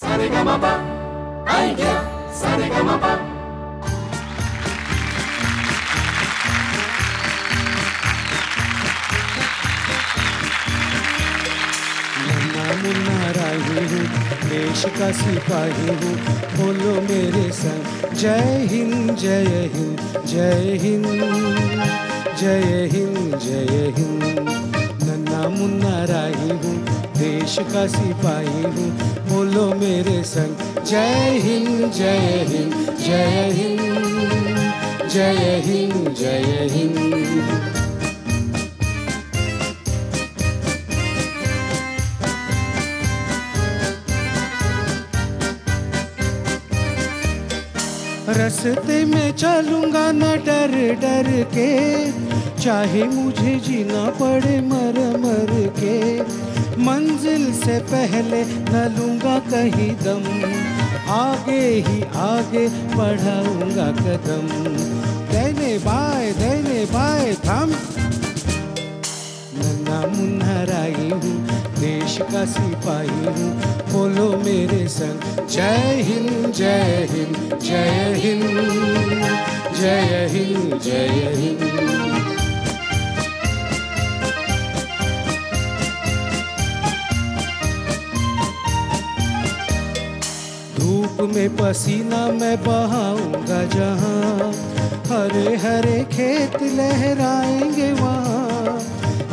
Saregama idea, Saregama. Munna राही हूँ, देश का सिपाही हूँ, बोलो मेरे संग जय हिंद जय हिंद जय हिंद जय हिंद जय हिंद। नन्ना मुन्ना राही हूँ, देश का सिपाही हूँ, बोलो मेरे संग जय हिंद जय हिंद जय हिंद जय हिंद जय हिंद। रास्ते में चलूंगा न डर डर के, चाहे मुझे जीना पड़े मर मर के। मंजिल से पहले न लूंगा कहीं दम, आगे ही आगे बढ़ाऊंगा कदम। देने बाय थम। नन्ना मुन्ना राही हूँ, देश का सिपाही हूँ, बोलो मेरे संग जय हिंद जय हिंद जय हिंद जय हिंद जय हिंद। धूप में पसीना मैं बहाऊंगा जहाँ, हरे हरे खेत लहराएंगे वहाँ।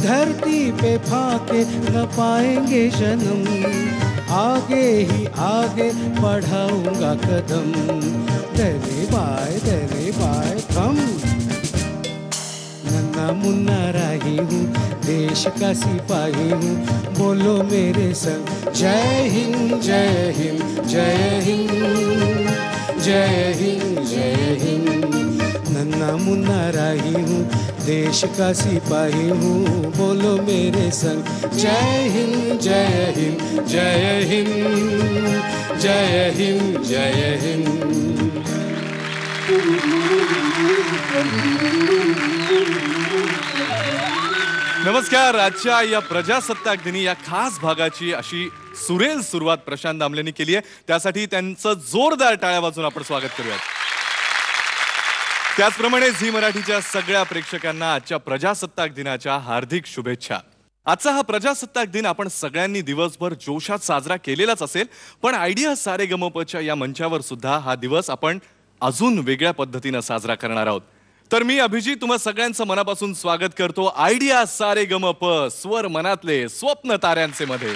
धरती पे फाके न पाएंगे जन्म, आगे ही आगे बढ़ाऊंगा कदम। देने बाय थम। नन्ना मुन्ना राही हूँ, देश का सिपाही हूँ, बोलो मेरे संग जय हिंद जय हिंद जय हिंद जय हिंद जय हिंद। नन्ना मुन्ना राही हूँ, देश का सिपाही हूँ, बोलो मेरे संग जय हिंद जय हिंद जय हिंद जय हिंद जय हिंद। नमस्कार. आजच्या या प्रजासत्ताक दिनी या खास भागाची अशी सुरेल सुरुवात प्रशांत दामलेंनी केली आहे. त्यासाठी त्यांचं जोरदार टाळ्या वाजवून आपण स्वागत करूयात. त्याचप्रमाणे झी मराठीच्या सगळ्या प्रेक्षकांना आजच्या प्रजासत्ताक दिनाच्या हार्दिक शुभेच्छा. आजचा हा प्रजासत्ताक दिन आपण सगळ्यांनी दिवसभर जोशात साजरा केलेलाच असेल, पण आयडिया सारेगमपच्या या मंचावर सुद्धा हा दिवस आपण अजून वेगळ्या पद्धतीने साजरा करणार आहोत. तर मी अभिजित तुम्हा सगळ्यांचं मनापासून स्वागत करतो आयडिया सारेगमप स्वर मनातले स्वप्न ताऱ्यांचे मध्ये.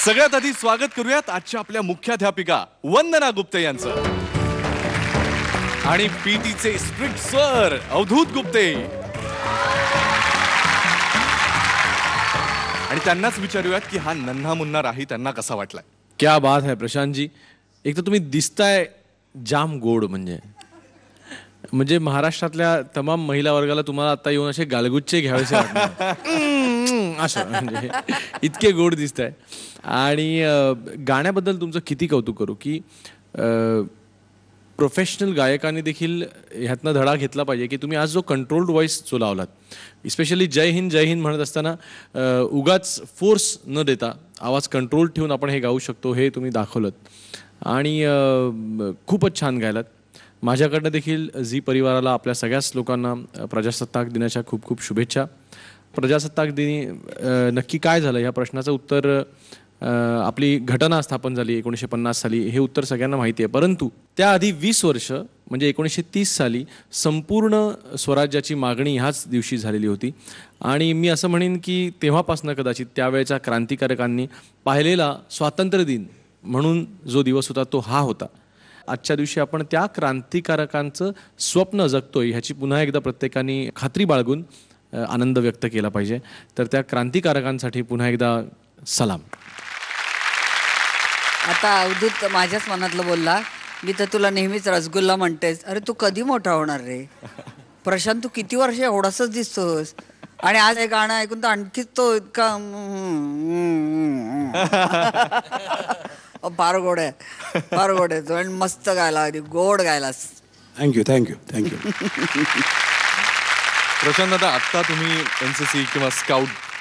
सगळ्यात आधी स्वागत करूयात आजच्या आपल्या मुख्याध्यापिका वंदना गुप्ते यांचं आणि पीटीचे स्ट्रिक्ट सर अवधूत गुप्ते. आणि त्यांनाच विचारूयात की हा नन्हा मुन्ना राही त्यांना कसा वाटलाय. क्या बात है प्रशांत जी. एक तर तुम्ही दिसताय जाम गोड, म्हणजे महाराष्ट्रातल्या तमाम महिला वर्गाला तुम्हाला आता येऊन असे गालगुच्चे घ्यावेसे असं, म्हणजे इतके गोड दिसताय. आणि गाण्याबद्दल तुमचं किती कौतुक करू की प्रोफेशनल गायकांनी देखील ह्यातनं धडा घेतला पाहिजे की तुम्ही आज जो कंट्रोल्ड व्हॉइस जो लावलात, स्पेशली जय हिंद म्हणत असताना उगाच फोर्स न देता आवाज कंट्रोल ठेवून आपण हे गाऊ शकतो हे तुम्ही दाखवलं. आणि खूपच छान गायलात. माझ्याकडनं देखील झी परिवाराला आपल्या सगळ्याच लोकांना प्रजासत्ताक दिनाच्या खूप खूप शुभेच्छा. प्रजासत्ताक दिनी नक्की काय झालं या प्रश्नाचं उत्तर, आपली घटना स्थापन झाली 1950 साली, हे उत्तर सगळ्यांना माहिती आहे. परंतु त्याआधी 20 वर्ष म्हणजे 1930 साली संपूर्ण स्वराज्याची मागणी ह्याच दिवशी झालेली होती. आणि मी असं म्हणेन की तेव्हापासून कदाचित त्यावेळेच्या क्रांतिकारकांनी पाहिलेला स्वातंत्र्य दिन म्हणून जो दिवस होता तो हा होता. आजच्या दिवशी आपण त्या क्रांतिकारकांचं स्वप्न जगतोय ह्याची पुन्हा एकदा प्रत्येकाने खात्री बाळगून आनंद व्यक्त केला पाहिजे. तर त्या क्रांतिकारकांसाठी पुन्हा एकदा सलाम. आता अवधूत माझ्याच मनातलं बोलला. मी तर तुला नेहमीच रसगुल्ला म्हणतेस. अरे तू कधी मोठा होणार रे प्रशांत, तू किती वर्ष एवढाच दिसतोस. आणि आज हे गाणं ऐकून तर आणखीच तो इतका फार गोड आहे, फार गोड आहे. तो मस्त गायला, गोड गायलास. थँक्यू. प्रशांत दादा, आत्ता तुम्ही एनसीसी किंवा स्काउट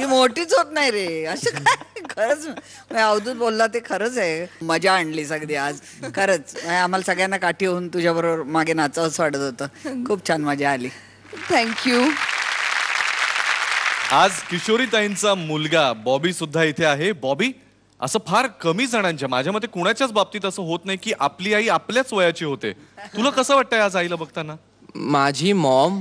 ती मोठीच होत नाही रे. असं काय खरंच अवधूत बोलला ते खरंच आहे. मजा आणली सगळी आज खरंच. आम्हाला सगळ्यांना काठी होऊन तुझ्याबरोबर मागे नाचावंच वाटत होतं. खूप छान मजा आली. थँक्यू. आज किशोरीताईंचा मुलगा बॉबी सुद्धा इथे आहे. बॉबी, असं फार कमी जणांच्या, माझ्या मते कुणाच्याच बाबतीत असं होत नाही की आपली आई आपल्याच वयाची होते. तुला कसं वाटतंय आज आईला बघताना? माझी मॉम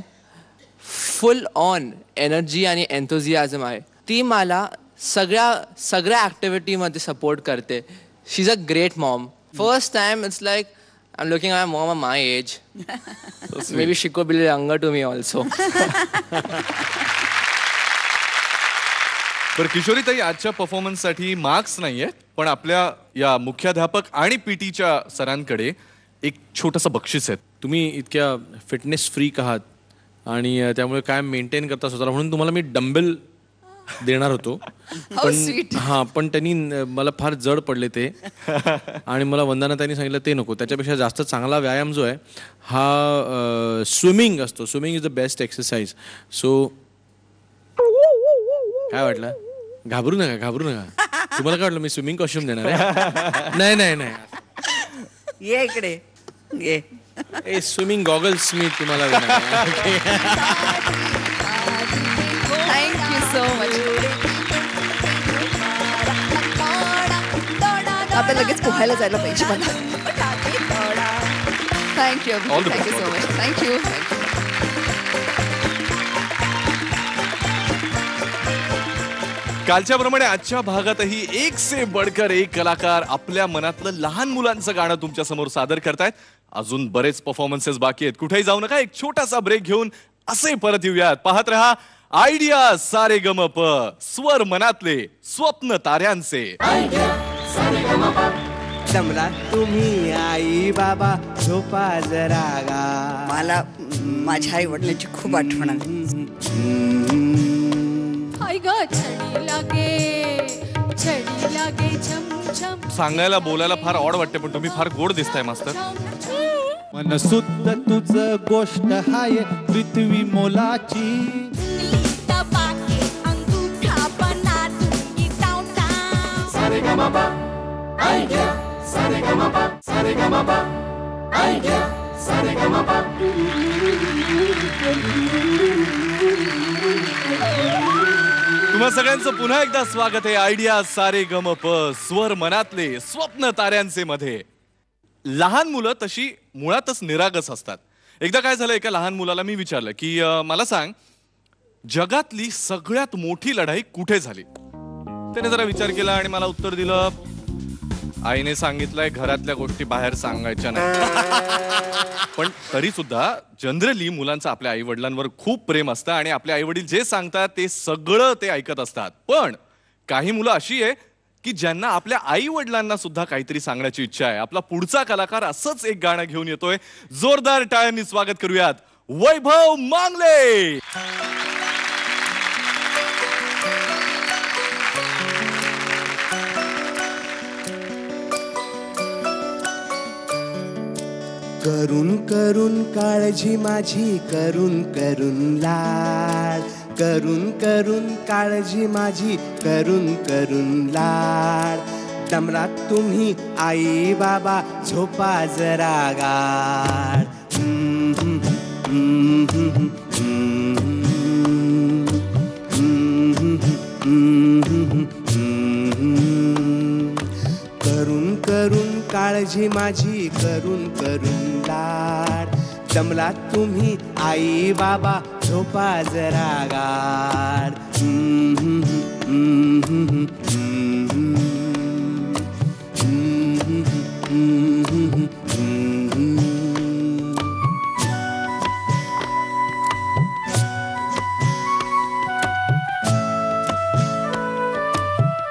फुल ऑन एनर्जी आणि एन्थुझियाझम आहे. ती मला सगळ्या ॲक्टिव्हिटीमध्ये सपोर्ट करते. She is a great mom. First time it's like I am looking at my mom at my age. Maybe she could be a little younger to me also. तर किशोरीताई, आजच्या परफॉर्मन्ससाठी marks नाहीये, पण आपल्या या मुख्याध्यापक आणि पीटीच्या सरांकडे एक छोटंसं बक्षीस आहे. तुम्ही इतक्या फिटनेस फ्रीक आहात आणि त्यामुळे काय मेंटेन करता स्वतःला म्हणून तुम्हाला मी डंबेल देणार होतो. पण त्यांनी मला फार जड पडले ते आणि मला वंदना त्यांनी सांगितलं ते नको. त्याच्यापेक्षा जास्त चांगला व्यायाम जो आहे हा स्विमिंग असतो. Swimming is the best exercise. So काय वाटलं? घाबरू नका. तुम्हाला काय वाटलं मी स्विमिंग कॉस्ट्युम देणार आहे? नाही. ये इकडे ये. ए स्विमिंग गॉगल्स मी तुम्हाला देणार. Thank you so much. आता लगेच पोहायला जायला पाहिजे मला. Thank you so much. थँक्यू. कालच्या प्रमाणे आजच्या भागातही एक से बडकर एक कलाकार आपल्या मनातलं लहान मुलांचं गाणं तुमच्या समोर सादर करतायत. अजून बरेच परफॉर्मन्सेस बाकी आहेत. कुठेही जाऊ नका. एक छोटासा ब्रेक घेऊन असे परत येऊयात. पाहत रहा आयडिया सारेगमप, स्वर मनातले, स्वप्न ताऱ्यांचे. दमला तुम्ही आई बाबा झोपा जरा गा. मला माझ्या आई वडिलांची खूप आठवण आली. सांगायला बोलायला फार ऑड वाटते, पण तुम्ही फार गोड दिसताय मास्तर. मन सुद्धा तुझ गोष्ट हाय पृथ्वी मोलाची. Saregama, idea. Saregama, Saregama, idea. Saregama. तुम्हा सगळ्यांचं पुन्हा एकदा स्वागत आहे आयडिया सारेगमप, स्वर मनातले, स्वप्न ताऱ्यांचे मध्ये. लहान मुलं तशी मुळातच निरागस असतात. एकदा काय झालं, एका लहान मुलाला मी विचारलं की मला सांग जगातली सगळ्यात मोठी लढाई कुठे झाली. त्याने जरा विचार केला आणि मला उत्तर दिलं, आईने सांगितलंय घरातल्या गोष्टी बाहेर सांगायच्या नाही. पण तरी सुद्धा जनरली मुलांचं आपल्या आई वडिलांवर खूप प्रेम असतं आणि आपले आई वडील जे सांगतात ते सगळं ते ऐकत असतात. पण काही मुलं अशी आहे की ज्यांना आपल्या आई वडिलांना सुद्धा काहीतरी सांगण्याची इच्छा आहे. आपला पुढचा कलाकार असंच एक गाणं घेऊन येतोय. जोरदार टाळ्यांनी स्वागत करूयात वैभव मांगले. करून करून काळजी माझी करून करून लाड. करून करून काळजी माझी करून करून लाड. दमलात तुम्ही आई बाबा झोपा जरा गाड. करून करून काळजी माझी करून करून लाड. दमलात तुम्ही आई बाबा झोपा जरा गाड.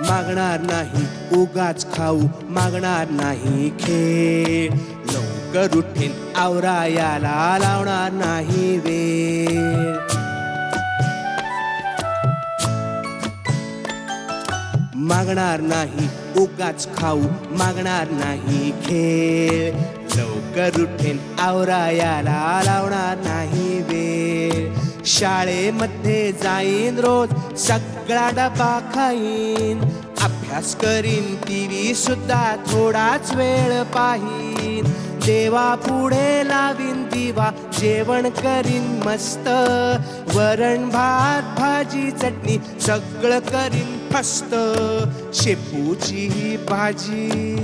मागणार नाही उगाच खाऊ, मागणार नाही खेळ. लवकर उठेन आवरायाला लावणार नाही वेळ. मागणार नाही उगाच खाऊ, मागणार नाही खेळ. लवकर उठेन आवरायाला लावणार नाही वेळ. शाळेमध्ये जाईन रोज सगळा डबा खाईन, अभ्यास करीन, टीव्ही सुद्धा थोडाच वेळ पाहीन, देवा पुढे लावीन दिवा, जेवण करीन मस्त, वरण भात भाजी चटणी सगळं करीन फस्त, शेपूची ही भाजी,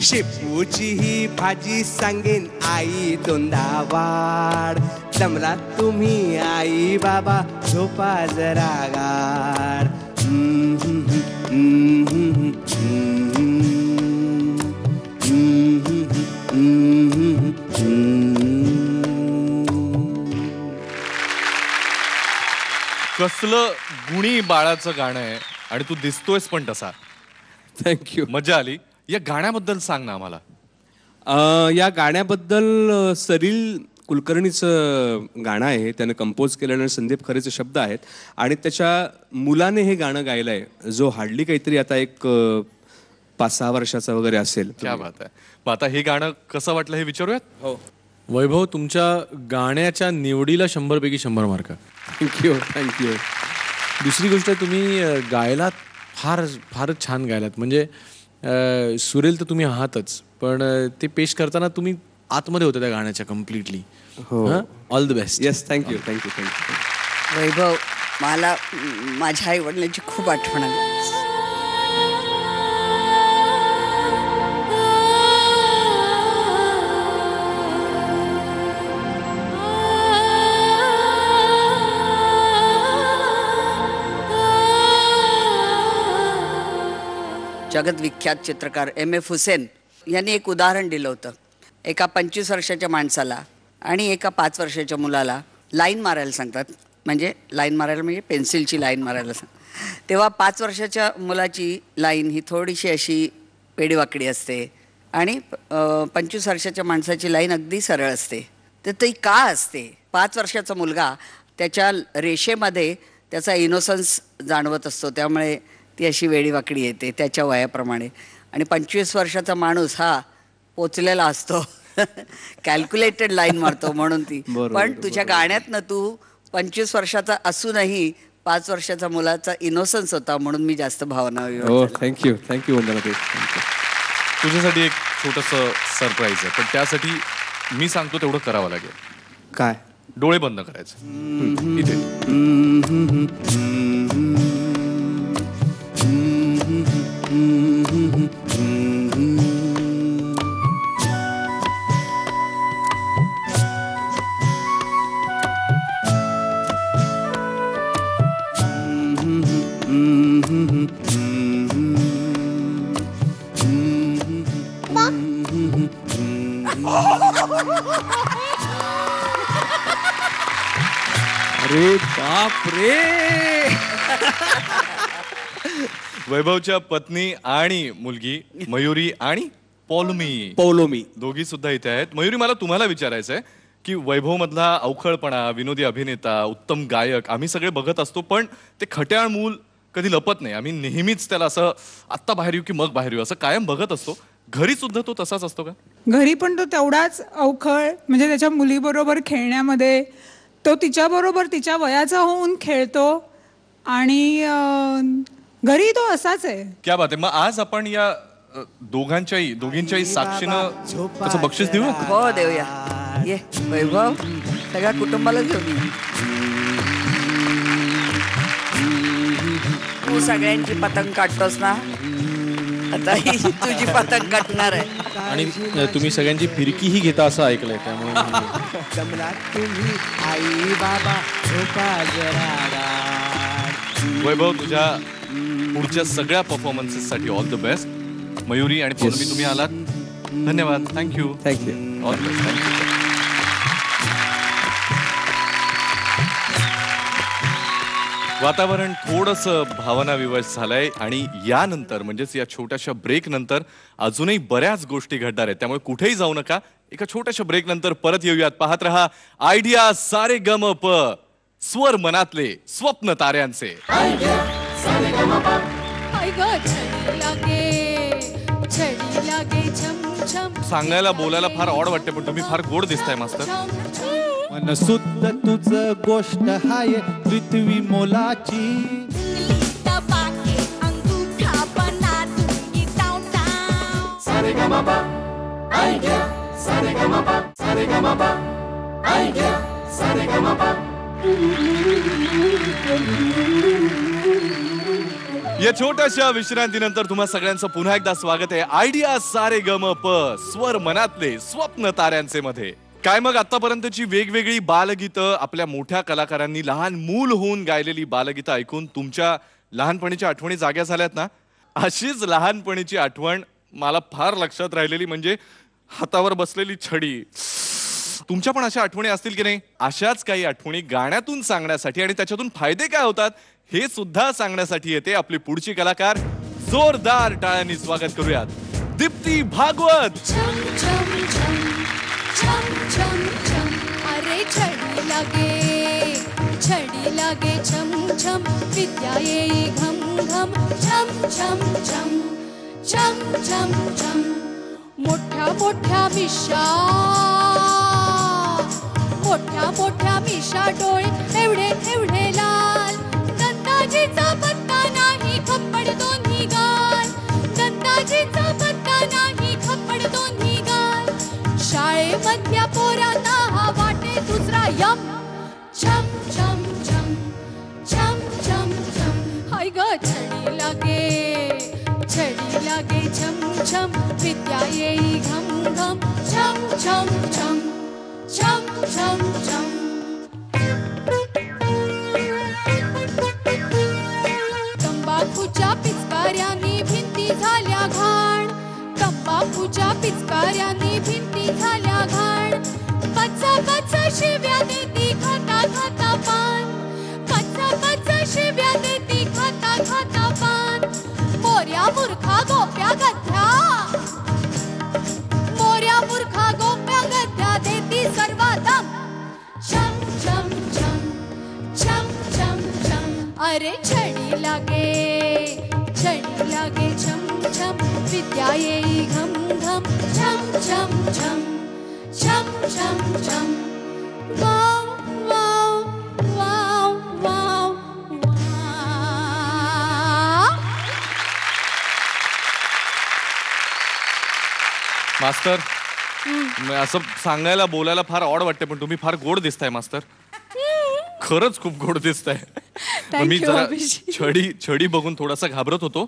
शेपूची ही भाजी सांगेन आई दोनदा वाढ, जमला तुम्ही आई बाबा झोपा जरा गाढ. कसलं गुणी बाळाचं गाणं आहे आणि तू दिसतोयस पण तसा. थँक्यू. मजा आली. या गाण्याबद्दल सांग ना आम्हाला. या गाण्याबद्दल सलील कुलकर्णीचं गाणं आहे, त्यानं कंपोज केलं आणि संदीप खरेचे शब्द आहेत आणि त्याच्या मुलाने हे गाणं गायलं आहे, जो हार्डली काहीतरी आता एक 5-6 वर्षाचा वगैरे असेल. क्या बात आहे. मग आता हे गाणं कसं वाटलं हे विचारूयात. हो. वैभव, तुमच्या गाण्याच्या निवडीला 100 पैकी 100 मार्क. Thank you thank you. दुसरी गोष्ट, तुम्ही गायलात, फारच छान गायलात. म्हणजे सुरेल तर तुम्ही आहातच, पण ते पेश करताना तुम्ही आतमध्ये होते त्या गाण्याच्या कम्प्लिटली. हो. All the best. Yes, thank you thank you thank you. Vaibhav, मला माझ्या आई वडिलांची खूप आठवण आली. जगत विख्यात चित्रकार M.F. हुसेन यांनी एक उदाहरण दिलं होतं. एका 25 वर्षाच्या माणसाला आणि एका 5 वर्षाच्या मुलाला लाईन मारायला सांगतात. म्हणजे लाईन मारायला म्हणजे पेन्सिलची लाईन मारायला तेव्हा 5 वर्षाच्या मुलाची लाईन ही थोडीशी अशी वेडीवाकडी असते आणि 25 वर्षाच्या माणसाची लाईन अगदी सरळ असते. तर ती का असते? 5 वर्षाचा मुलगा त्याच्या रेषेमध्ये त्याचा इनोसन्स जाणवत असतो, त्यामुळे ती अशी वेडीवाकडी येते त्याच्या वयाप्रमाणे. आणि 25 वर्षाचा माणूस हा पोचलेला असतो, कॅल्क्युलेटेड लाईन मारतो म्हणून ती. पण तुझ्या गाण्यातनं तू 25 वर्षाचा असूनही 5 वर्षाचा मुलाचा इनोसन्स होता, म्हणून मी जास्त भावना. थँक्यू थँक्यू वंदना. तुझ्यासाठी एक छोटंसं सरप्राईज आहे, पण त्यासाठी मी सांगतो तेवढं करावं लागेल. काय? डोळे बंद करायचे इथे. अरे बाप रे. वैभवच्या पत्नी आणि मुलगी मयुरी आणि पौलोमी दोघी सुद्धा इथे आहेत. मयुरी, मला तुम्हाला विचारायचं आहे की वैभव मधला अवखळपणा, विनोदी अभिनेता, उत्तम गायक आम्ही सगळे बघत असतो, पण ते खट्याळ मूल कधी लपत नाही. आम्ही नेहमीच त्याला असं आत्ता बाहेर येऊ की मग बाहेर येऊ असं कायम बघत असतो. घरी सुद्धा तो तसाच असतो का? घरी पण तो तेवढाच अवखळ, म्हणजे त्याच्या मुलीबरोबर खेळण्यामध्ये तो तिच्याबरोबर तिच्या वयाचा होऊन खेळतो आणि घरी तो असाच आहे. क्या बात आहे. मग आज आपण या दोघींच्याही साक्षीनं त्याचं बक्षीस देऊया. हो, देऊया. ये वैभव, सगळ्या कुटुंबाला घेऊन ये. तू सगळ्यांची पतंग काढतोस ना, आता ही तुझी पतंग काढणार आहे. आणि तुम्ही सगळ्यांची फिरकीही घेता असं ऐकलंय, त्यामुळे जमला तुम्ही आई बाबा झोपा जरा गाढ. वैभव, तुझ्या पुढच्या सगळ्या परफॉर्मन्सेस साठी ऑल द बेस्ट. मयुरी आणि पौर्णमी, तुम्ही आलात, धन्यवाद. Thank you. Thank you. All the best. Thank you. वातावरण थोडंसं भावनाविवश झालंय आणि यानंतर म्हणजेच या छोट्याशा ब्रेक नंतर अजूनही बऱ्याच गोष्टी घडणार आहेत, त्यामुळे कुठेही जाऊ नका. एका छोट्याशा ब्रेक नंतर परत येऊयात. पाहत रहा आयडिया सारेगमप, स्वर मनातले स्वप्न ताऱ्यांचे. सांगायला बोलायला फार ऑड वाटते, पण तुम्ही फार गोड दिसताय मास्तर. मन सुद्धा तुझं गोष्ट हाय पृथ्वी मोलाची Saregama, I get Saregama, Saregama, I get Saregama. या छोट्याशा विश्रांतीनंतर तुम्हा सगळ्यांचं पुन्हा एकदा स्वागत आहे आयडिया सारे गम प स्वर मनातले स्वप्न ताऱ्यांचे मध्ये. काय मग आतापर्यंतची वेगवेगळी बालगीतं आपल्या मोठ्या कलाकारांनी लहान मूल होऊन गायलेली बालगीतं ऐकून तुमच्या लहानपणीच्या आठवणी जाग्या झाल्यात ना? अशीच लहानपणीची आठवण मला फार लक्षात राहिलेली म्हणजे हातावर बसलेली छडी. तुमच्या पण अशा आठवणी असतील की नाही? अशाच काही आठवणी गाण्यातून सांगण्यासाठी आणि त्याच्यातून फायदे काय होतात हे सुद्धा सांगण्यासाठी येते आपली पुढची कलाकार. जोरदार टाळ्यांनी स्वागत करूयात दीप्ती भागवत. अरे छडी लागे छम छम विद्या येई घम घम छम छम छम छम छम छम. मोठ्या मोठ्या मिशा डोळे एवढे एवढे लाल. दंताजीचा पत्ता नाही खप्पड दोन्ही गाल. दंताजीचा पत्ता नाही खप्पड दोन्ही गाल. शाळेमधल्या पोरांना हा वाटे दुसरा यम. छम छम छम छम छम छम. हाय ग छडी लागे छम छम विद्या येई घम घम छम छम छम छम छम छम. तंबाखूच्या पिचकाऱ्यांनी भिंती झाल्या घाण. तंबाखूच्या पिचकाऱ्यांनी भिंती झाल्या घाण. पचा पचा शिव्या देती खाता खाता पान. पचा पचा शिव्या देती खाता खाता पान. मोर्या मूर्खा गोप्या गद्या. मोर्या मूर्खा गोप्या गद्या देती सर्वादम. छम छम छम छम छम छम. अरे छडी लागे छम छम विद्या येई घम घम छम छम छम छम छम छम. Wow wow wow wow wow. मास्तर असं सांगायला बोलायला फार ऑड वाटते पण तुम्ही फार गोड दिसताय मास्तर. खरंच खूप गोड दिसताय. मी जरा छडी बघून थोडासा घाबरत होतो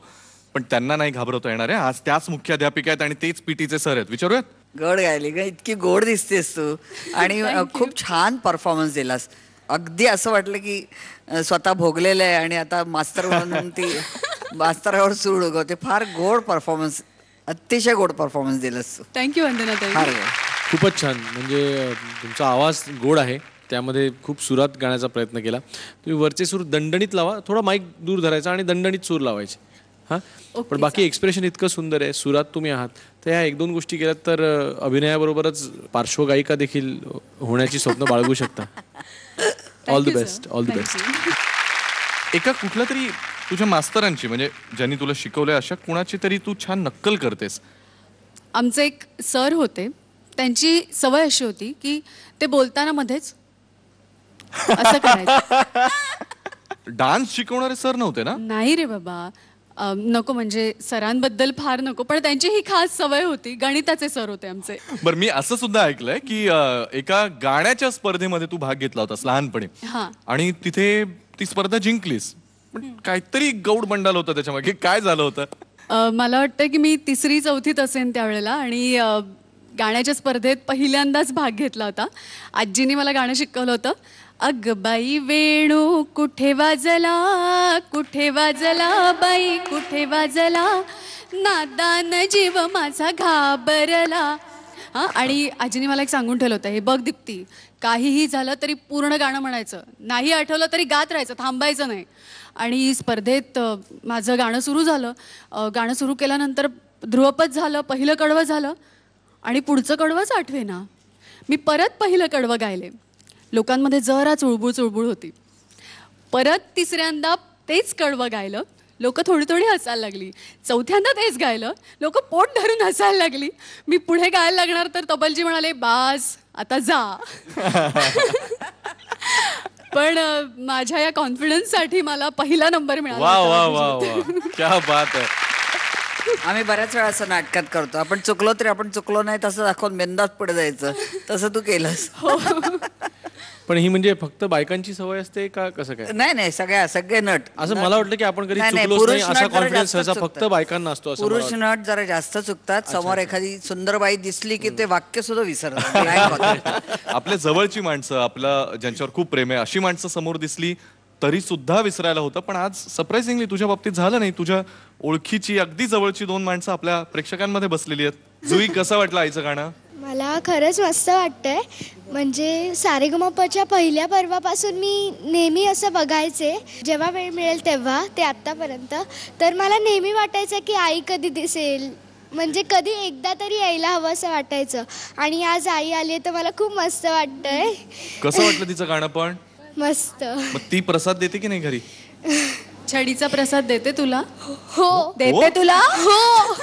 पण त्यांना नाही घाबरवता येणार आहे. आज त्याच मुख्याध्यापिका आहेत आणि तेच पीटीचे सर आहेत. विचारूयात. गड गायली ग, इतकी गोड दिसतेस तू आणि खूप छान परफॉर्मन्स दिलास. अगदी असं वाटलं की स्वतः भोगलेलं आहे आणि आता मास्तर म्हणून ती मास्तरावर सूड उगवते. फार गोड परफॉर्मन्स, अतिशय गोड परफॉर्मन्स दिलास तू. थँक्यू वंदना ताई. फार गोड. खूपच छान. म्हणजे तुमचा आवाज गोड आहे, त्यामध्ये खूप सुरात गाण्याचा प्रयत्न केला. तुम्ही वरचे सूर दणदणीत लावा, थोडा माईक दूर धरायचा आणि दणदणीत सूर लावायचे. हां पण बाकी एक्सप्रेशन इतकं सुंदर आहे. सुरात तुम्ही आहात तर ह्या 1-2 गोष्टी केल्यात तर अभिनयाबरोबरच पार्श्वगायिका देखील होण्याची स्वप्न बाळगू शकता. All the best. All the best. एका कुठल्या तरी तुझ्या मास्तरांची म्हणजे ज्यांनी तुला शिकवलंय अशा कुणाची तरी तू छान नक्कल करतेस. आमचे एक सर होते, त्यांची सवय अशी होती की ते बोलताना मध्येच असं करायचं. डान्स शिकवणारे सर नव्हते ना? नाही रे बाबा, नको म्हणजे सरांबद्दल फार नको, पण त्यांची ही खास सवय होती. गणिताचे सर होते आमचे. बरं मी असं सुद्धा ऐकलंय की एका गाण्याच्या स्पर्धेमध्ये तू भाग घेतला होतास लहानपणी आणि तिथे ती स्पर्धा जिंकलीस. पण काहीतरी गौड बंडाल होतं त्याच्यामागे. काय झालं होतं? मला वाटतं की मी 3री-4थीत असेन त्यावेळेला आणि गाण्याच्या स्पर्धेत पहिल्यांदाच भाग घेतला होता. आजीने मला गाणं शिकवलं होतं. अग बाई वेणू कुठे वाजला बाई कुठे वाजला, नादान जीव माझा घाबरला. हां आणि आजीने मला एक सांगून ठेवलं होतं, हे बघ दीप्ती, काहीही झालं तरी पूर्ण गाणं म्हणायचं, नाही आठवलं तरी गात राहायचं, थांबायचं नाही. आणि स्पर्धेत माझं गाणं सुरू झालं. गाणं सुरू केल्यानंतर ध्रुवपद झालं, पहिलं कडवं झालं आणि पुढचं कडवंच आठवेना. मी परत पहिलं कडवं गायले. लोकांमध्ये जरा चुळबुळ होती. परत 3ऱ्यांदा तेच कडवं गायलं. लोक थोडी हसायला लागली. 4थ्यांदा तेच गायलं. लोक पोट धरून हसायला लागली. मी पुढे गायला लागणार तर तबलजी म्हणाले बास आता जा. पण माझ्या या कॉन्फिडन्ससाठी मला पहिला नंबर मिळाला. वा वा वा वा, क्या बात आहे. आम्ही बऱ्याच वेळा असं नाटकात करतो, आपण चुकलो तरी आपण चुकलो नाही तसं दाखवून बिंदास पुढे जायचं, तसं तू केलंस. पण ही म्हणजे फक्त बायकांची सवय असते का कसं काय? नाही सगळे नट. असं मला वाटलं की आपण कधी नाही, नाही, चुकलोच नाही पुरुष असा नट जरा कॉन्फिडन्स जास्त सहसा फक्त चुकतात. बायकांना असतो असं मला पुरुष वाटतं. नट जरा जास्त चुकतात. समोर एखादी सुंदर बाई दिसली की ते वाक्य सुद्धा विसरतात. आपल्या जवळची माणसं, आपलं ज्यांच्यावर खूप प्रेम आहे अशी माणसं समोर दिसली तरी सुद्धा विसरायला होतं. पण आज सरप्राइझिंगली तुझ्या बाबतीत झालं नाही. तुझ्या ओळखीची अगदी जवळची 2 माणसं आपल्या प्रेक्षकांमध्ये बसलेली आहेत. जुई, कसं वाटलं आईचं गाणं? मला खरंच मस्त वाटतंय. म्हणजे सारेगमपच्या पहिल्या पर्वापासून मी नेहमी असं बघायचे, जेव्हा वेळ मिळेल तेव्हा, ते आत्तापर्यंत. तर मला नेहमी वाटायचं की आई कधी दिसेल, म्हणजे कधी एकदा तरी यायला हवं असं वाटायचं. आणि आज आई आली आहे तर मला खूप मस्त वाटतंय. कसं वाटलं तिचं गाणं? पण मस्त. मग ती प्रसाद देते की नाही घरी? छडीचा प्रसाद देते तुला? हो देते तुला? हो.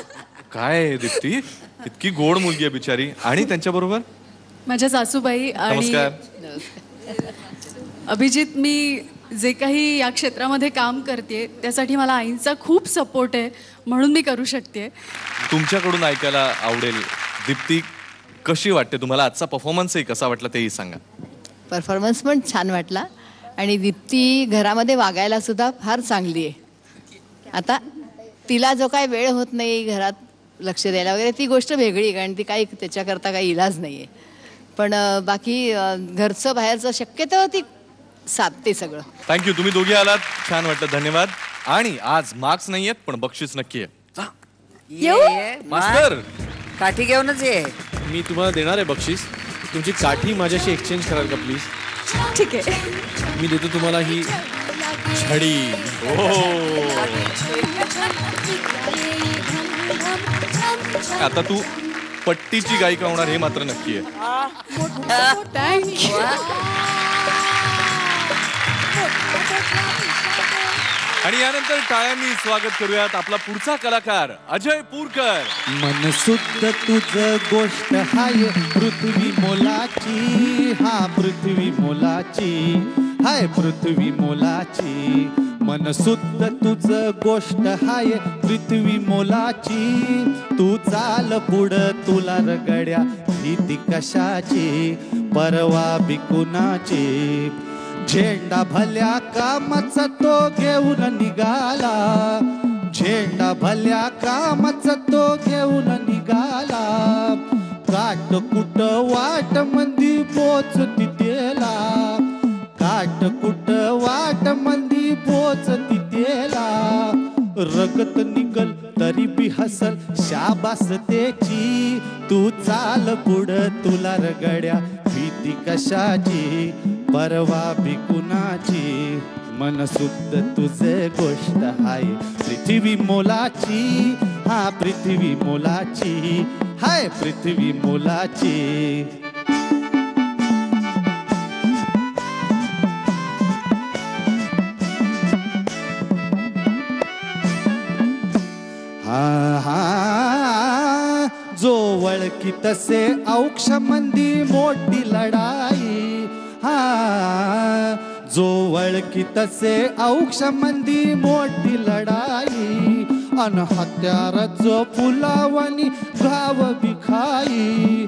काय दीप्ती, इतकी गोड मुलगी आहे बिचारी. आणि त्यांच्याबरोबर माझ्या सासूबाई आणि नमस्कार. अभिजित, मी जे काही या क्षेत्रामध्ये काम करते त्यासाठी मला आईंचा खूप सपोर्ट आहे, म्हणून मी करू शकते. तुमच्याकडून ऐकायला आवडेल, दीप्ती कशी वाटते तुम्हाला? आजचा परफॉर्मन्सही कसा वाटला तेही सांगा. परफॉर्मन्स पण छान वाटला आणि दीप्ती घरामध्ये वागायला सुद्धा फार चांगली आहे. आता तिला जो काय वेळ होत नाही घरात लक्ष द्यायला वगैरे ती गोष्ट वेगळी, कारण ती काही त्याच्याकरता काही इलाज नाही आहे. पण बाकी घरचं बाहेरचं शक्यतो ती साधते सगळं. थँक्यू, तुम्ही दोघी आलात, छान वाटलं, धन्यवाद. आणि आज मार्क्स नाही आहेत पण बक्षीस नक्की आहे. ये मास्तर, काठी घेऊनच ये. मी तुम्हाला देणार आहे बक्षीस. तुमची काठी माझ्याशी एक्सचेंज कराल का प्लीज? ठीक आहे. मी देतो तुम्हाला ही छडी. आता तू पट्टीची गायिका होणार हे मात्र नक्की आहे. थँक्यू. आणि यानंतर टाळ्यांनी स्वागत करूयात आपला पुढचा कलाकार अजय पूरकर. मनसुद्ध तुझ गोष्ट हाय पृथ्वी मोलाची, हा पृथ्वी मोलाची, हाय पृथ्वी मोलाची. मनसुद्ध तुझ गोष्ट हाय पृथ्वी मोलाची, तू चाल पुढं तुला रगड्या भीती कशाची, परवा बिकुनाची. झेंडा भल्या कामाचा तो घेऊन निघाला, झेंडा भल्या कामाचा तो घेऊन निघाला. काट कुट वाट मंदी पोच तिथेला, काट कुट वाट मंदी पोच तिथेला. रगत निकल तरी बी हसल शाबास त्याची, तू चाल पुढं तुला रगड्या भीती कशाची, परवा बिकुनाची. मनसुद्ध तुझे गोष्ट हाय पृथ्वी मोलाची, हा पृथ्वी मोलाची, हाय पृथ्वी मोलाची. हा हा जो वळकी तसे औक्ष मंदी मोठी लढाई, हा जो वळकी तसे औक्ष मंदी मोठी लढाई. अन हत्यार जो फुलावणी घाव बिखाई,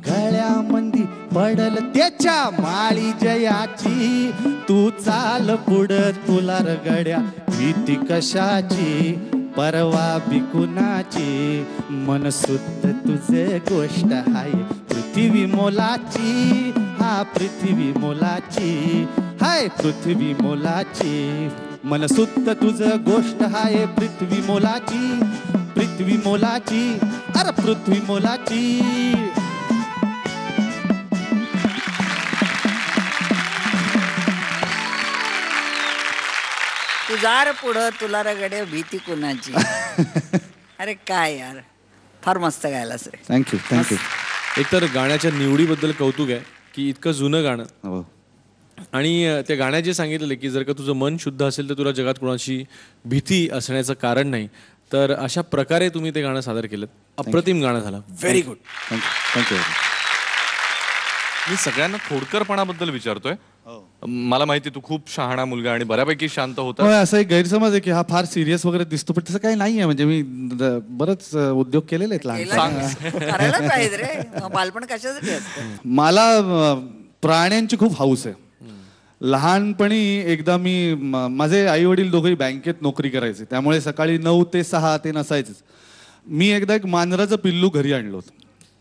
गळ्यामंदी पडल त्याच्या माळी जयाची, तू चाल पुढं तुला रगड्या भीती कशाची, परवा बिकुनाची. मनसुद्ध तुझे गोष्ट हाय पृथ्वी मोलाची, हा पृथ्वी मोलाची, हाय पृथ्वी मोलाची. मनसुद्ध तुझं गोष्ट हाय पृथ्वी मोलाची, पृथ्वी मोलाची, अरे पृथ्वी मोलाची. तू जार पुढं तुला रगडे भीती कुणाची. अरे काय यार, फार मस्त गायलास रे. Thank you thank you. एकतर गाण्याच्या निवडीबद्दल कौतुक आहे की इतकं जुनं गाणं, आणि त्या गाण्यात जे सांगितलेलं की जर का तुझं मन शुद्ध असेल तर तुला जगात कोणाची भीती असण्याचं कारण नाही. तर अशा प्रकारे तुम्ही ते गाणं सादर केलं. अप्रतिम गाणं झालं. Very good. Thank you thank you. मी सगळ्यांना खोडकरपणाबद्दल विचारतोय. मला माहिती तू खूप शहाणा मुलगा आणि बऱ्यापैकी शांत होता. असा एक गैरसमज आहे की हा फार सिरियस वगैरे दिसतो, पण तसं काही नाहीये. म्हणजे मी बरंच उद्योग केलेले आहेत लहान. करायलाच पाहिजे रे, बालपण कशासाठी असतं. मला प्राण्यांची खूप हौस आहे. लहानपणी एकदा मी माझे आई वडील दोघेही बँकेत नोकरी करायचे, त्यामुळे सकाळी 9 ते 6 ते नसायचंच. मी एकदा एक मांजराचं पिल्लू घरी आणलं होतं.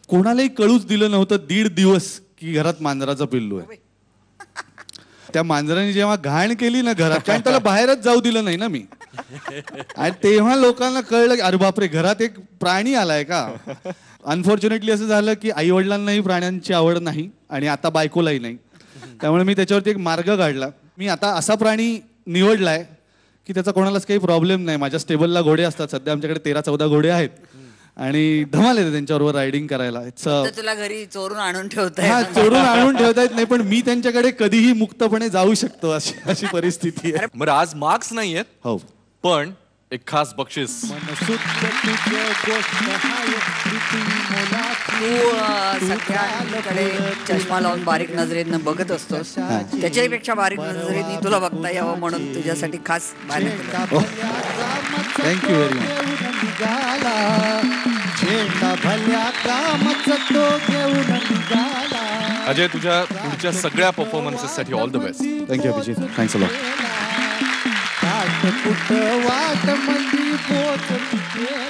कोणालाही कळूच दिलं नव्हतं 1.5 दिवस की घरात मांजराचं पिल्लू आहे. त्या मांजराने जेव्हा घाण केली ना घरात, कारण त्याला बाहेरच जाऊ दिलं नाही ना मी, आणि तेव्हा लोकांना कळलं की अरे बापरे, घरात एक प्राणी आलाय का. अनफॉर्च्युनेटली असं झालं की आई वडिलांनाही प्राण्यांची आवड नाही आणि आता बायकोलाही नाही. त्यामुळे मी त्याच्यावरती एक मार्ग काढला. मी आता असा प्राणी निवडलाय की त्याचा कोणालाच काही प्रॉब्लेम नाही. माझ्या स्टेबलला घोडे असतात, सध्या आमच्याकडे 13-14 घोडे आहेत आणि धमाल येते त्यांच्याबरोबर रायडिंग करायला. तुला घरी चोरून आणून ठेवताय. हा, चोरून आणून ठेवता येत नाही, पण मी त्यांच्याकडे कधीही मुक्तपणे जाऊ शकतो अशी परिस्थिती आहे. बरं, आज मार्क्स नाहीयेत, हो, पण एक खास बक्षीस. सगळ्यांकडे चष्मा लावून बारीक नजरेनं बघत असतोस, त्याच्यापेक्षा बारीक नजरेने तुला बघता यावं म्हणून तुझ्यासाठी खास थँक्यू व्हेरी मच. अजय, तुझ्या पुढच्या सगळ्या परफॉर्मन्सेस साठी all the best. Thank you Abhijit, thanks a lot.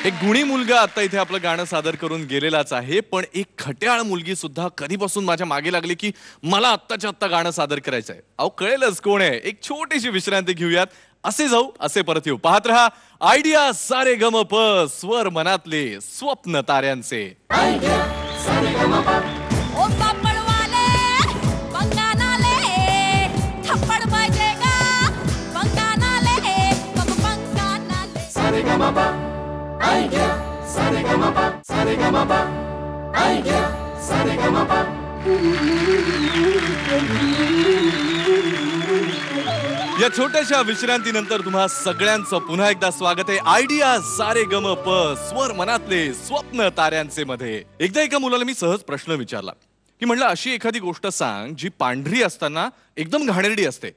एक गुणी मुलगा आता इथे आपलं गाणं सादर करून गेलेलाच आहे, पण एक खट्याळ मुलगी सुद्धा कधीपासून माझ्या मागे लागली की मला आत्ताच्या आत्ता गाणं सादर करायचं आहे. अहो, कळेलच कोण आहे. एक छोटीशी विश्रांती घेऊयात, असे जाऊ असे परत येऊ. पाहत रहा आयडिया सारे गम प, स्वर मनातले स्वप्न ताऱ्यांचे. या छोट्याशा विश्रांतीनंतर तुम्हा सगळ्यांचं पुन्हा एकदा स्वागत आहे आयडिया सारे गम प, स्वर मनातले स्वप्न ताऱ्यांचे मध्ये. एकदा एका मुलाला मी सहज प्रश्न विचारला की म्हणलं, अशी एखादी गोष्ट सांग जी पांढरी असताना एकदम घाणेरडी असते,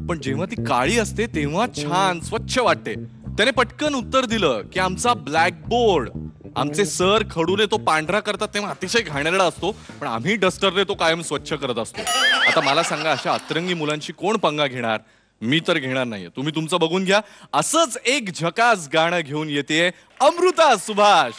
पण जेव्हा ती काळी असते तेव्हा छान स्वच्छ वाटते. त्याने पटकन उत्तर दिलं की आमचा ब्लॅकबोर्ड. आमचे सर खडूने तो पांढरा करतात तेव्हा अतिशय घाणेरडा असतो, पण आम्ही डस्टरने तो कायम स्वच्छ करत असतो. आता मला सांगा, अशा अतरंगी मुलांची कोण पंगा घेणार? मी तर घेणार नाहीये. तुम्ही तुमचं बघून घ्या. असंच एक झकास गाणं घेऊन येते अमृता सुभाष.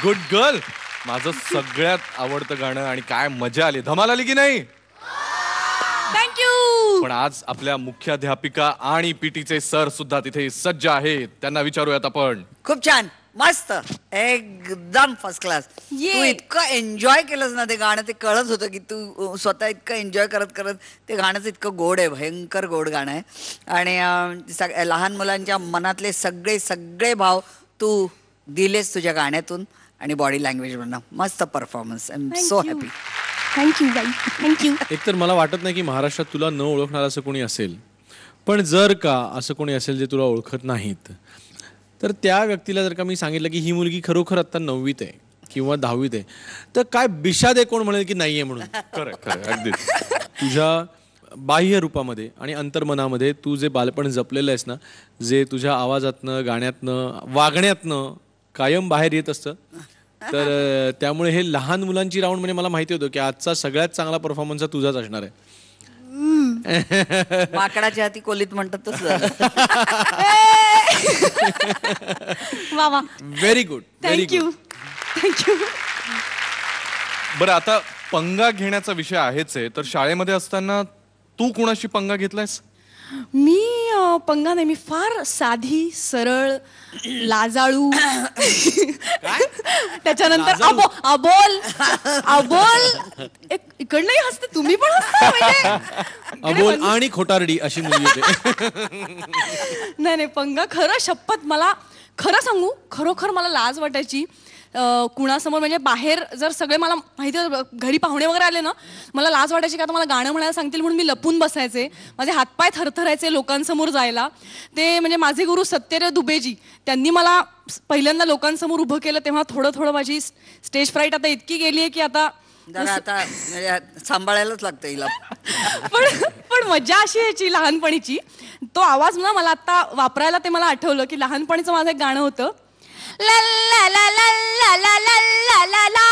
Good girl. माझं सगळ्यात आवडतं गाणं आणि काय मजा आली. धमाल आली की नाही? थँक्यू. पण आज आपल्या मुख्याध्यापिका आणि पीटीचे सर सुद्धा तिथे सज्ज आहेत. त्यांना विचारूयात आपण. खूप छान, मस्त, एकदम फर्स्ट क्लास. तू इतकं एन्जॉय केलंस ना ते गाणं, ते कळत होतं की तू स्वतः इतकं एन्जॉय करत करत ते गाणंच इतकं गोड आहे, भयंकर गोड गाणं आहे. आणि लहान मुलांच्या मनातले सगळे सगळे भाव तू दिलेस तुझ्या गाण्यातून आणि बॉडी लँग्वेजवरनं. मस्त performance. I am so happy. Thank you बाई, थँक्यू. एकतर मला वाटत नाही की महाराष्ट्रात तुला न ओळखणार असं कोणी असेल, पण जर का असं कोणी असेल जे तुला ओळखत नाहीत, तर त्या व्यक्तीला जर का मी सांगितलं की ही मुलगी खरोखर आता 9वीत आहे किंवा 10वीत आहे, तर काय बिशादे कोण म्हणेल की नाहीये म्हणून. खरं अगदी. तुझ्या बाह्य रूपामध्ये आणि अंतर्मनामध्ये तू जे बालपण जपलेलं आहेस ना, जे तुझ्या आवाजातनं, गाण्यातनं, वागण्यातनं कायम बाहेर येत असतं, तर त्यामुळे हे लहान मुलांची राऊंड म्हणजे मला माहिती होतं की आजचा सगळ्यात चांगला परफॉर्मन्स तुझाच असणार आहे. माकडाच्या हाती कोलीत म्हणतात तसं. वा वा, व्हेरी गुड, थँक्यू थँक्यू. बरं, आता पंगा घेण्याचा विषय आहेच आहे, तर शाळेमध्ये असताना तू कोणाशी पंगा घेतलायस? मी पंगा नाही, मी फार साधी सरळ लाजाळू. त्याच्यानंतर अबोल इकडनंही हसते, तुम्ही पण हसता म्हणजे. अबोल आणि खोटारडी अशी मुलगी होते. नाही, पंगा खरं शपथ, मला खरं सांगू, खरोखर मला लाज वाटायची कुणासमोर. म्हणजे बाहेर जर सगळे मला माहिती घरी पाहुणे वगैरे आले ना, मला लाज वाटायची का आता मला गाणं म्हणायला सांगतील म्हणून मी लपून बसायचे. माझे हातपाय थरथरायचे लोकांसमोर जायला. ते म्हणजे माझे गुरु सत्यदेव दुबेजी, त्यांनी मला पहिल्यांदा लोकांसमोर उभं केलं तेव्हा थोडं माझी स्टेज फ्राईट आता इतकी गेली आहे की आता सांभाळायलाच लागतं हिला. पण मजा अशी यायची लहानपणीची. तो आवाज ना मला आता वापरायला ते मला आठवलं की लहानपणीचं माझं एक गाणं होतं, ला ला ला ला ला ला ला ला ला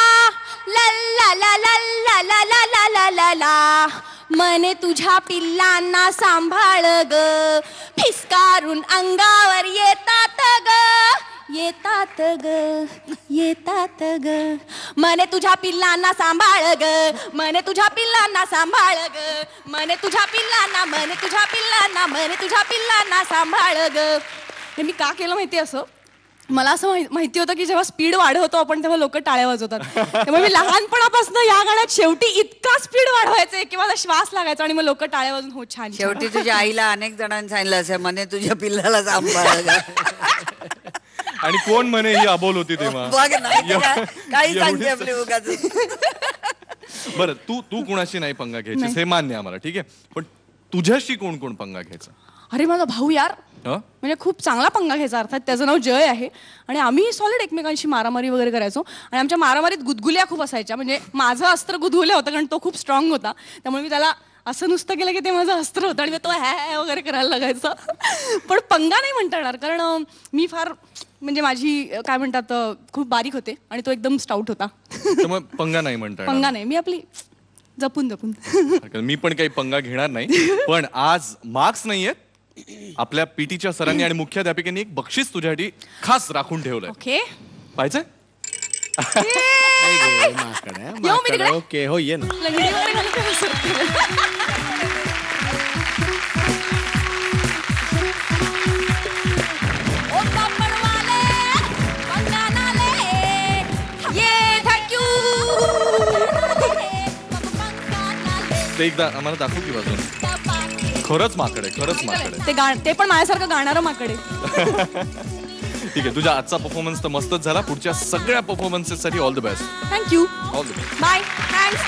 ला ला ला ला ला ला ला ला ला ला. मने तुझ्या पिल्लांना सांभाळ ग, फिसकारून अंगावर येतात ग, येतात ग, येतात ग. मने तुझ्या पिल्लांना सांभाळ ग, मने तुझ्या पिल्लांना सांभाळ ग, मने तुझ्या पिल्लांना, मने तुझ्या पिल्लांना, मने तुझ्या पिल्लांना सांभाळ ग. हे मी का केलं माहिती असं, मला असं माहिती होतं की जेव्हा स्पीड वाढवतो आपण तेव्हा लोक टाळ्या वाजवतात. त्यामुळे मी लहानपणापासून या गाण्यात शेवटी इतका स्पीड वाढवायचे की मला श्वास लागायचा आणि मग लोक टाळ्या वाजून हो छान. शेवटी तुझ्या आईला अनेक जणांनी सांगितलं असेल, म्हणे तुझ्या पिल्लाला सांभाळ. आणि कोण म्हणे ही अबोल होती तेव्हा. काही सांगते आपली उगाच. बरं, तू कुणाशी नाही पंगा घ्यायचीस हे मान्य आम्हाला, ठीक आहे, पण तुझ्याशी कोण कोण पंगा घ्यायचा? अरे माझा भाऊ यार, म्हणजे खूप चांगला पंगा घ्यायचा. अर्थात त्याचं नाव जय आहे आणि आम्ही सॉलिड एकमेकांशी मारामारी वगैरे करायचो. आणि आमच्या मारामारीत गुदगुल्या खूप असायच्या. म्हणजे माझं अस्त्र गुदगुल्या होतं कारण तो खूप स्ट्रॉंग होता, त्यामुळे मी त्याला असं नुसतं केलं की ते माझं अस्त्र होतं आणि तो हॅ वगैरे करायला लागायचा. पण पंगा नाही म्हणता येणार कारण मी फार म्हणजे माझी काय म्हणतात खूप बारीक होते आणि तो एकदम स्टाउट होता. पंगा नाही म्हणता पंगा नाही, मी आपली जपून जपून. मी पण काही पंगा घेणार नाही. पण आज मार्क्स नाहीयेत, आपल्या पीटीच्या सरांनी आणि मुख्याध्यापिकेंनी एक बक्षीस तुझ्यासाठी खास राखून ठेवलंय. ओके, पाहिजे? ओके, हो ये ना. ते एकदा आम्हाला दाखवू की बाजून. खरंच माकड आहे, खरंच माकड आहे. ते पण माझ्यासारखं गाणारं माकड आहे. ठीक आहे, तुझा आजचा परफॉर्मन्स तर मस्तच झाला. पुढच्या सगळ्या परफॉर्मन्सेस साठी all the best. Thank you. All the best. Bye. Thanks.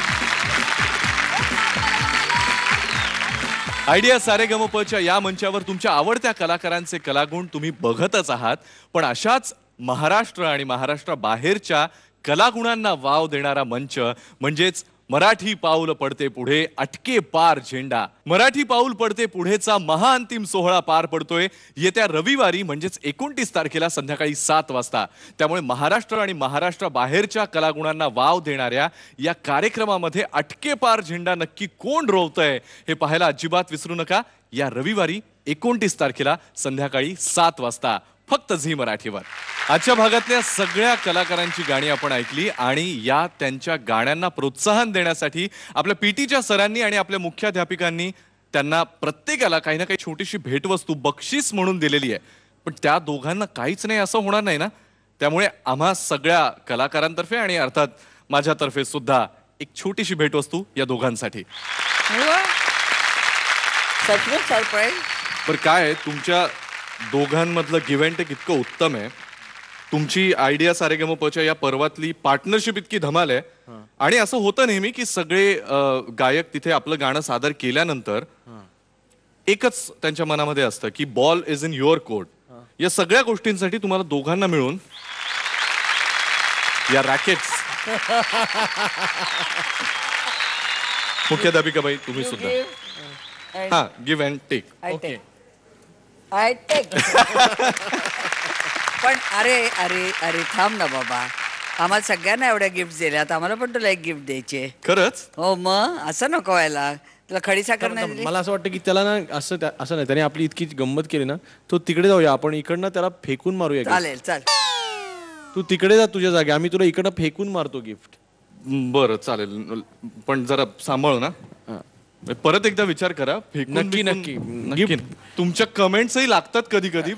Idea सारेगमपच्या या मंचावर तुमच्या आवडत्या कलाकारांचे कलागुण तुम्ही बघतच आहात, पण अशाच महाराष्ट्र आणि महाराष्ट्राबाहेरच्या कलागुणांना वाव देणारा मंच म्हणजेच मराठी पाऊल पडते पुढे अटके पार झेंडा. मराठी पाऊल पडते पुढेचा महाअंतिम सोहळा पार पडतोय येत्या रविवारी म्हणजेच 29 तारखेला संध्याकाळी 7 वाजता. त्यामुळे महाराष्ट्र आणि महाराष्ट्राबाहेरच्या कलागुणांना वाव देणाऱ्या या कार्यक्रमामध्ये अटके पार झेंडा नक्की कोण रोवतंय हे पाहायला अजिबात विसरू नका. या रविवारी 29 तारखेला संध्याकाळी 7 वाजता फक्त झी मराठीवर. आजच्या भागातल्या सगळ्या कलाकारांची गाणी आपण ऐकली आणि या त्यांच्या गाण्यांना प्रोत्साहन देण्यासाठी आपल्या पीटीच्या सरांनी आणि आपल्या मुख्याध्यापिकांनी त्यांना प्रत्येकाला काही ना काही छोटीशी भेटवस्तू बक्षीस म्हणून दिलेली आहे. पण त्या दोघांना काहीच नाही असं होणार नाही ना. त्यामुळे आम्हा सगळ्या कलाकारांतर्फे आणि अर्थात माझ्यातर्फे सुद्धा एक छोटीशी भेटवस्तू या दोघांसाठी. सचमुच सरप्राईज. बरं काय आहे, तुमच्या दोघांमधलं गिव्ह अँड टेक इतकं उत्तम आहे. तुमची आयडिया सारेगमपच्या या पर्वातली पार्टनरशिप इतकी धमाल आहे. आणि असं होतं नेहमी की सगळे गायक तिथे आपलं गाणं सादर केल्यानंतर एकच त्यांच्या मनामध्ये असतं की ball is in your court. या सगळ्या गोष्टींसाठी तुम्हाला दोघांना मिळून या रॅकेट्स. मुख्याध्यापिकाबाई तुम्ही सुद्धा. हा, give and take. I take. पण अरे अरे अरे थांब ना बाबा, आम्हाला सगळ्यांना एवढ्या गिफ्ट दिल्यात, आम्हाला पण तुला एक गिफ्ट द्यायचे. खरंच? हो मग असं नको व्हायला. तुला खडीसाखर नाही दिली? मला असं वाटतं की त्याला ना असं नाही, त्याने आपली इतकी गंमत केली ना, तो तिकडे जाऊया आपण, इकडनं त्याला फेकून मारूया. चालेल चाल. तू तिकडे जा तुझ्या जागे, आम्ही तुला इकडनं फेकून मारतो गिफ्ट. बरं चालेल, पण जरा सांभाळू ना. परत एकदा विचार करा. नक्की नक्की नक्की. तुमच्या कमेंट्सही लागतात कधी कधी.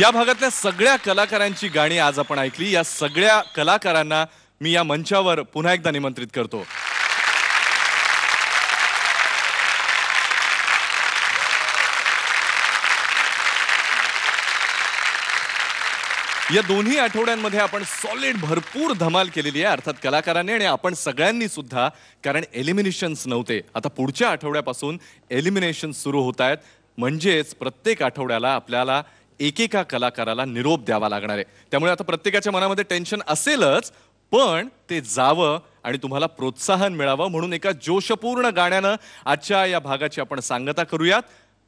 या भागातल्या सगळ्या कलाकारांची गाणी आज आपण ऐकली. या सगळ्या कलाकारांना मी या मंचावर पुन्हा एकदा निमंत्रित करतो. या दोन्ही आठवड्यांमध्ये आपण सॉलिड भरपूर धमाल केलेली आहे, अर्थात कलाकारांनी आणि आपण सगळ्यांनी सुद्धा. कारण एलिमिनेशन्स नव्हते, आता पुढच्या आठवड्यापासून एलिमिनेशन सुरू होत आहेत. म्हणजेच प्रत्येक आठवड्याला आपल्याला एकेका कलाकाराला निरोप द्यावा लागणार आहे. त्यामुळे आता प्रत्येकाच्या मनामध्ये टेन्शन असेलच, पण ते जावं आणि तुम्हाला प्रोत्साहन मिळावं म्हणून एका जोशपूर्ण गाण्यानं आजच्या या भागाची आपण सांगता करूयात.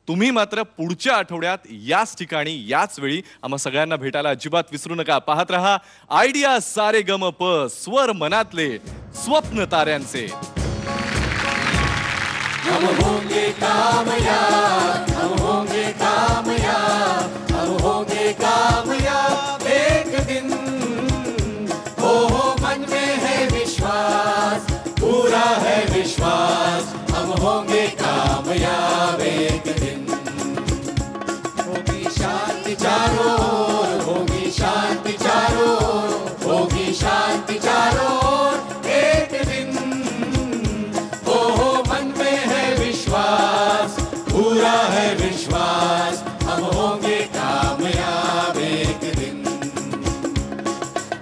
तुम्ही मात्र पुढच्या आठवड्यात याच ठिकाणी याच वेळी आम्हा सगळ्यांना भेटायला अजिबात विसरू नका. पाहत रहा आयडिया सारेगमप, स्वर मनातले स्वप्न ताऱ्यांचे. हम होंगे कामयाब, हम होंगे कामयाब, हम होंगे कामयाब एक दिन. हो मन में है विश्वास, पूरा है विश्वास, हम होंगे कामयाब एक दिन. होगी शांति चारों ओर, होगी शांति चारों ओर, होगी शांति चारों ओर एक दिन. हो मन में है विश्वास, पूरा है विश्वास, हम होंगे कामयाब एक दिन.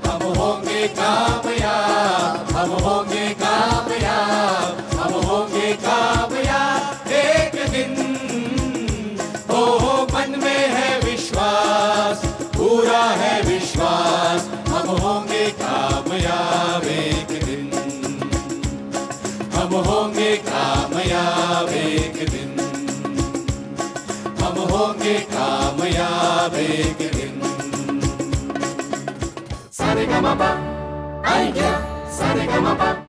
हम होंगे कामयाब, हम होंगे कामयाब, हम होंगे कामयाब एक दिन. हो मन में है विश्वास, पूरा है विश्वास, हम होंगे कामयाब एक दिन. हम होंगे कामयाब एक दिन. हम होंगे कामयाब एक दिन. सारेगमप, आइडिया सारेगमप.